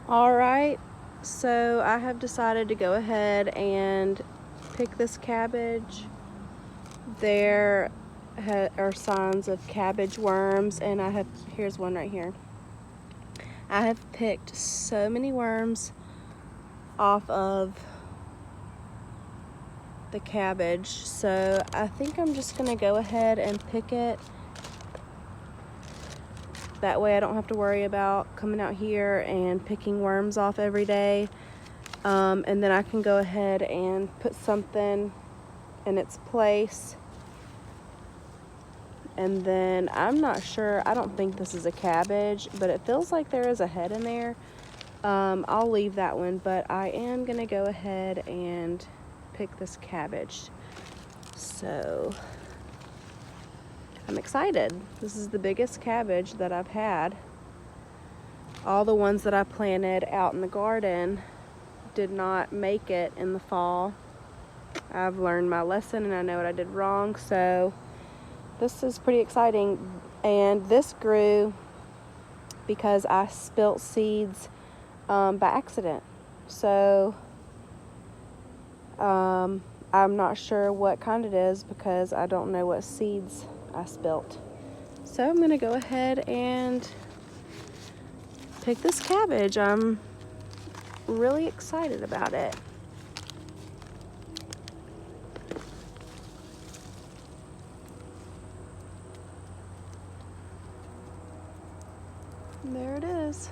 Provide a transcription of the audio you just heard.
Alright, so I have decided to go ahead and pick this cabbage. There are signs of cabbage worms, and here's one right here. I have picked so many worms off of the cabbage, so I think I'm just gonna go ahead and pick it. That way I don't have to worry about coming out here and picking worms off every day. And then I can go ahead and put something in its place. And then I'm not sure, I don't think this is a cabbage, but it feels like there is a head in there. I'll leave that one, but I am gonna go ahead and pick this cabbage. So I'm excited. This is the biggest cabbage that I've had. All the ones that I planted out in the garden did not make it in the fall. I've learned my lesson and I know what I did wrong, so this is pretty exciting. And this grew because I spilt seeds by accident. So I'm not sure what kind it is because I don't know what seeds I spilt. So I'm gonna go ahead and pick this cabbage. I'm really excited about it. There it is.